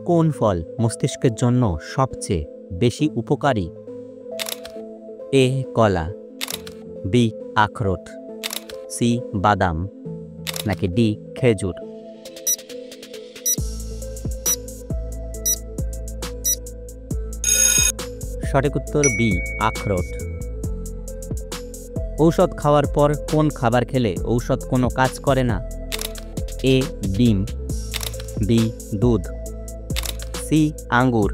কোন ফল মস্তিষ্কের জন্য সবচেয়ে বেশি উপকারী? এ কলা, বি আখরোট, সি বাদাম, নাকি ডি খেজুর? সঠিক উত্তর বি আখরোট। ঔষধ খাওয়ার পর কোন খাবার খেলে ঔষধ কোনো কাজ করে না? এ ডিম, বি দুধ, সি আঙ্গুর,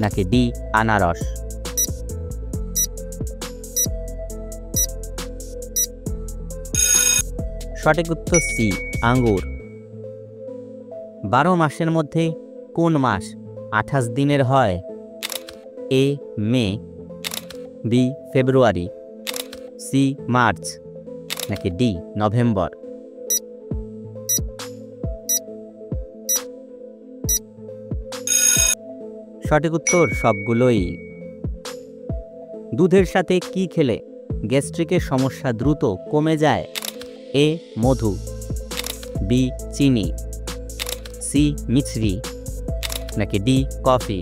নাকি ডি আনারস? সঠিক উত্তর সি আঙ্গুর। 12 মাসের মধ্যে কোন মাস 28 দিনের হয়? এ মে, বি ফেব্রুয়ারি, সি মার্চ, নাকি ডি নভেম্বর? সঠিক উত্তর সবগুলোই। দুধের সাথে কি খেলে গ্যাস্ট্রিকের সমস্যা দ্রুত কমে যায়? এ মধু, বি চিনি, সি মিছরি, নাকি ডি কফি?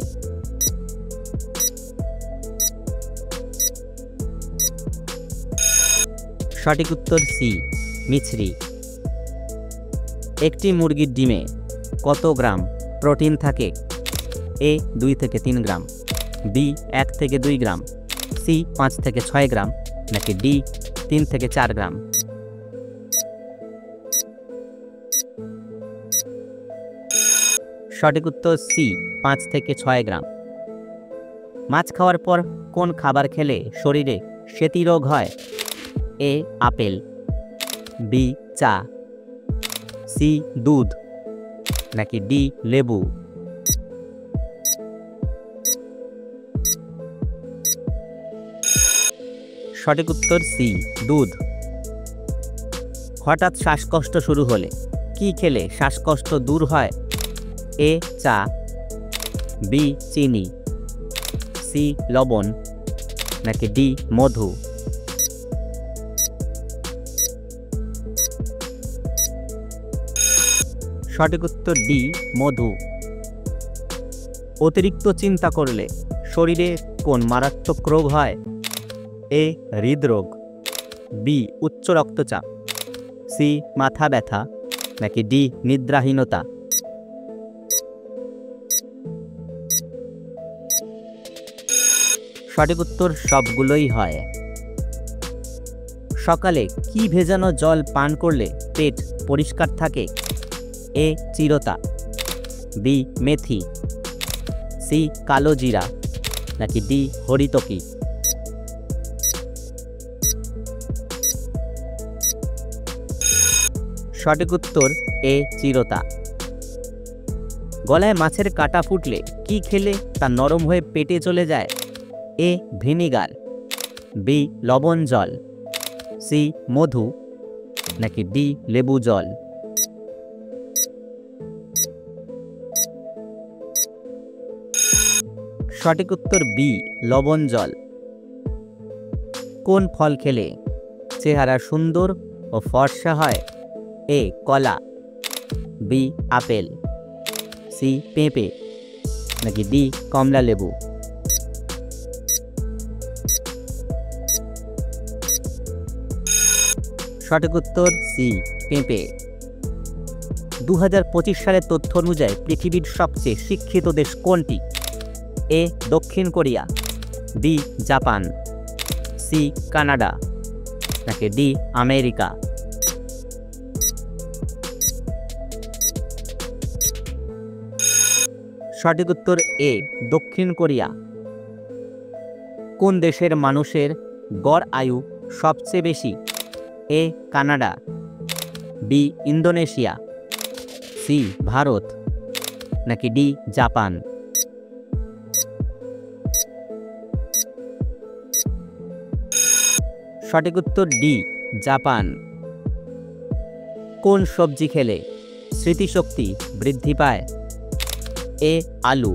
সঠিক উত্তর সি মিছরি। একটি মুরগির ডিমে কত গ্রাম প্রোটিন থাকে? এ 2 থেকে 3 গ্রাম, বি 1 থেকে 2 গ্রাম, সি 5 থেকে 6 গ্রাম, নাকি ডি 3 থেকে 4 গ্রাম? সঠিক উত্তর সি 5 থেকে 6 গ্রাম। মাছ খাওয়ার পর কোন খাবার খেলে শরীরে সেতী রোগ হয়? এ আপেল, বি চা, সি দুধ, নাকি ডি লেবু? সঠিক উত্তর সি দুধ। হঠাৎ শ্বাসকষ্ট শুরু হলে কি খেলে শ্বাসকষ্ট দূর হয়? এ চা, বি চিনি, সি লবণ, নাকি ডি মধু? সঠিক উত্তর ডি মধু। অতিরিক্ত চিন্তা করলে শরীরে কোন মারাত্মক রোগ হয়? এ হৃদরোগ, বি উচ্চ রক্তচাপ, সি মাথা ব্যথা, নাকি ডি নিদ্রাহীনতা? সঠিক উত্তর সবগুলোই হয়। সকালে কি ভেজানো জল পান করলে পেট পরিষ্কার থাকে? এ চিরতা, বি মেথি, সি কালো জিরা, নাকি ডি হরিতকি? সঠিক উত্তর এ চিরতা। গলায় মাছের কাঁটা ফুটলে কি খেলে তা নরম হয়ে পেটে চলে যায়? এ ভিনিগার, বি লবণ জল, সি মধু, নাকি ডি লেবু জল? সঠিক উত্তর বি লবণ জল। কোন ফল খেলে চেহারা সুন্দর ও ফর্সা হয়? এ কলা, বি আপেল, সি পেঁপে, নাকি ডি কমলা লেবু? সঠিক উত্তর সি পেঁপে। 2025 সালের তথ্য অনুযায়ী পৃথিবীর সবচেয়ে শিক্ষিত দেশ কোনটি? এ দক্ষিণ Korea, B Japan, C Canada, নাকি ডি আমেরিকা? সঠিক উত্তর এ দক্ষিণ কোরিয়া। কোন দেশের মানুষের গড় আয়ু সবচেয়ে বেশি? A Canada, B Indonesia, C Bharat, নাকি ডি জাপান? সঠিক উত্তর ডি জাপান। কোন সবজি খেলে স্মৃতিশক্তি বৃদ্ধি পায়? এ আলু,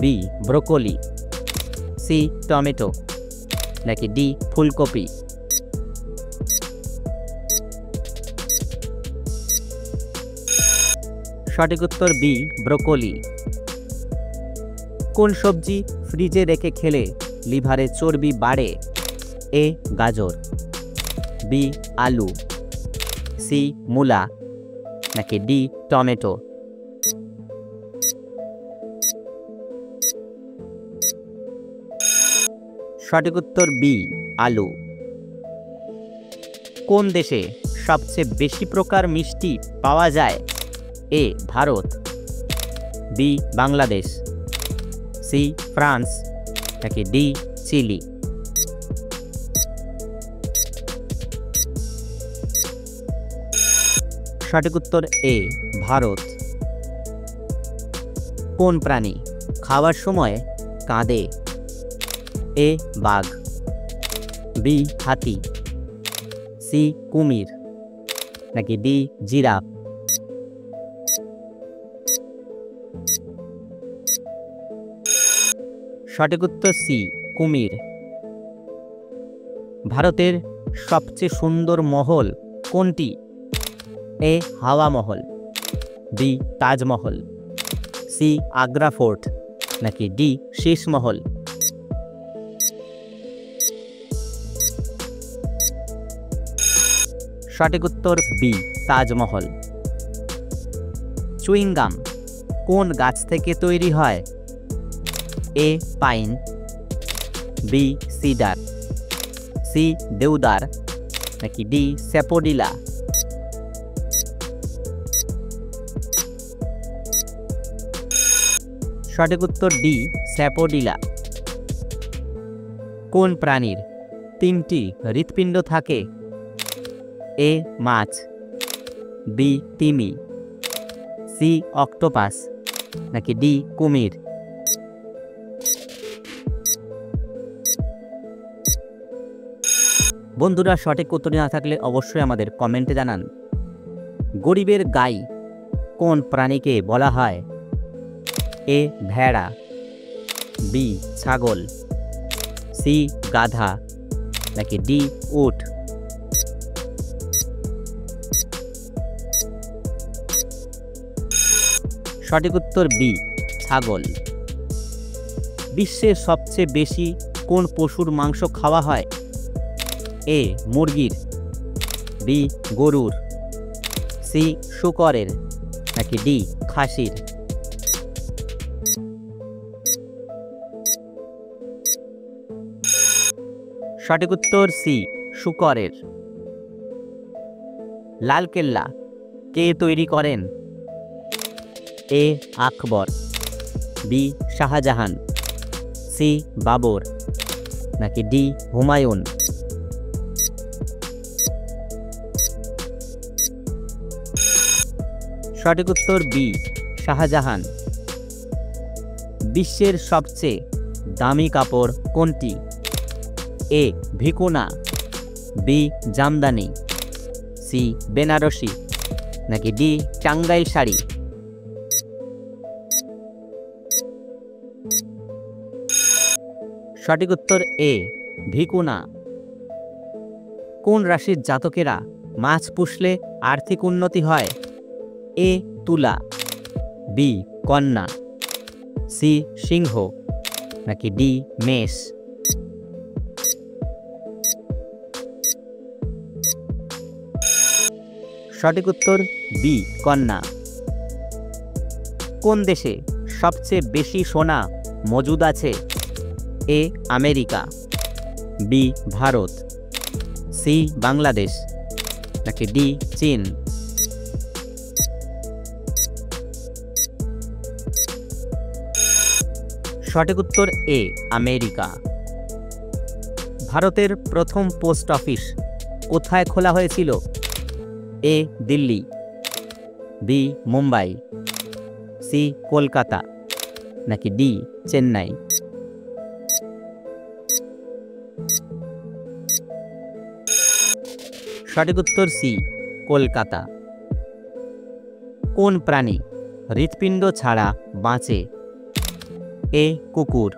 বি ব্রোকলি, সি টমেটো, নাকি ডি ফুলকপি? সঠিক উত্তর বি ব্রোকলি। কোন সবজি ফ্রিজে রেখে খেলে লিভারে চর্বি বাড়ে? এ গাজর, বি আলু, সি মূলা, নাকি ডি টমেটো? সঠিক উত্তর বি আলু। কোন দেশে সবচেয়ে বেশি প্রকার মিষ্টি পাওয়া যায়? A Bharat, B Bangladesh, C France, নাকি ডি চিলি? সঠিক উত্তর এ ভারত। কোন প্রাণী খাওয়ার সময় কাঁদে? এ বাঘ, বি হাতি, সি কুমির, নাকি ডি জিরাফ? সঠিক উত্তর সি কুমির। ভারতের সবচেয়ে সুন্দর মহল কোনটি? A Hawa Mahal, B Taj Mahal, C Agra fort, নাকি ডি শীষ মহল? সঠিক উত্তর বি তাজমহল। চুইংগাম কোন গাছ থেকে তৈরি হয়? এ পাইন, বি সিডার, সি দেওদার, নাকি ডি স্যাপোডিলা? সঠিক উত্তর ডি স্যাপোডিলা। কোন প্রাণীর 3টি হৃৎপিণ্ড থাকে? এ মাছ, বি তিমি, সি অক্টোপাস, নাকি ডি কুমির? বন্ধুরা, সঠিক উত্তর না থাকলে অবশ্যই আমাদের কমেন্টে জানান। গরিবের গাই কোন প্রাণীকে বলা হয়? এ ভেড়া, বি ছাগল, সি গাধা, নাকি ডি উট? সঠিক উত্তর বি ছাগল। বিশ্বের সবচেয়ে বেশি কোন পশুর মাংস খাওয়া হয়? এ মুরগির, বি গরুর, সি শূকরের, নাকি ডি খাসির? সঠিক উত্তর সি শূকরের। লালকেল্লা কে তৈরি করেন? এ আকবর, বি শাহজাহান, সি বাবর, নাকি ডি হুমায়ুন? সঠিক উত্তর বি শাহজাহান। বিশ্বের সবচেয়ে দামি কাপড় কোনটি? A vicuna, B Jamdani, C Banarasi, নাকি ডি টাঙ্গাইল শাড়ি? সঠিক উত্তর এ ভিকুনা। কোন রাশির জাতকেরা মাছ পুষলে আর্থিক উন্নতি হয়? এ তুলা, বি কন্যা, সি সিংহ, নাকি ডি মেষ? সঠিক উত্তর বি কন্যা। কোন দেশে সবচেয়ে বেশি সোনা মজুদ আছে? A America, B Bharat, C Bangladesh, নাকি ডি চীন? সঠিক উত্তর এ আমেরিকা। ভারতের প্রথম পোস্ট অফিস কোথায় খোলা হয়েছিল? এ দিল্লি, বি মুম্বাই, সি কলকাতা, নাকি ডি চেন্নাই? সঠিক উত্তর সি কলকাতা। কোন প্রাণী হৃৎপিণ্ড ছাড়া বাঁচে? এ কুকুর,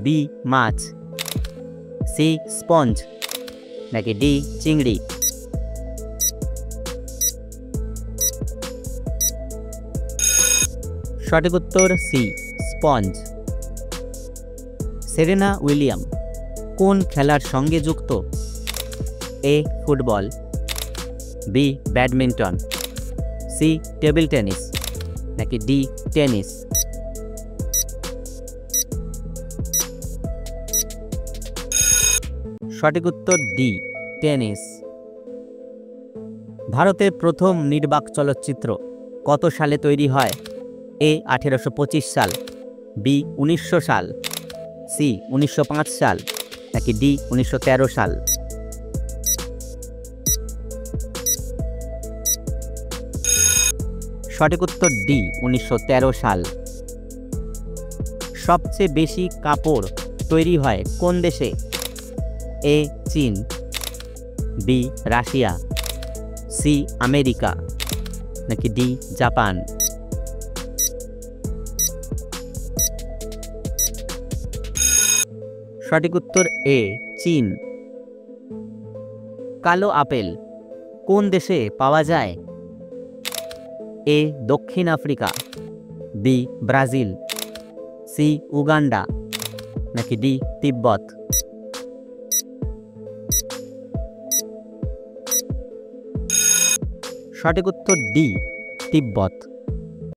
বি মাছ, সি স্পঞ্জ, নাকি ডি চিংড়ি? সঠিক উত্তর সি, স্পঞ্জ। সেরেনা উইলিয়াম কোন খেলার সঙ্গে যুক্ত? A football, B badminton, C table tennis, নাকি ডি টেনিস? সঠিক উত্তর ডি, টেনিস। ভারতের প্রথম নির্বাক চলচ্চিত্র কত সালে তৈরি হয়? এ 1825 সাল, বি 1900 সাল, সি 1905 সাল, নাকি ডি 1913 সাল? সঠিক উত্তর ডি, 1913 সাল। সবচেয়ে বেশি কাপড় তৈরি হয় কোন দেশে? এ চীন, বি রাশিয়া, সি আমেরিকা, নাকি ডি জাপান? সঠিক উত্তর এ চীন। কালো আপেল কোন দেশে পাওয়া যায়? এ দক্ষিণ Africa, B Brazil, C Uganda, নাকি ডি তিব্বত? সঠিক উত্তর ডি, তিব্বত।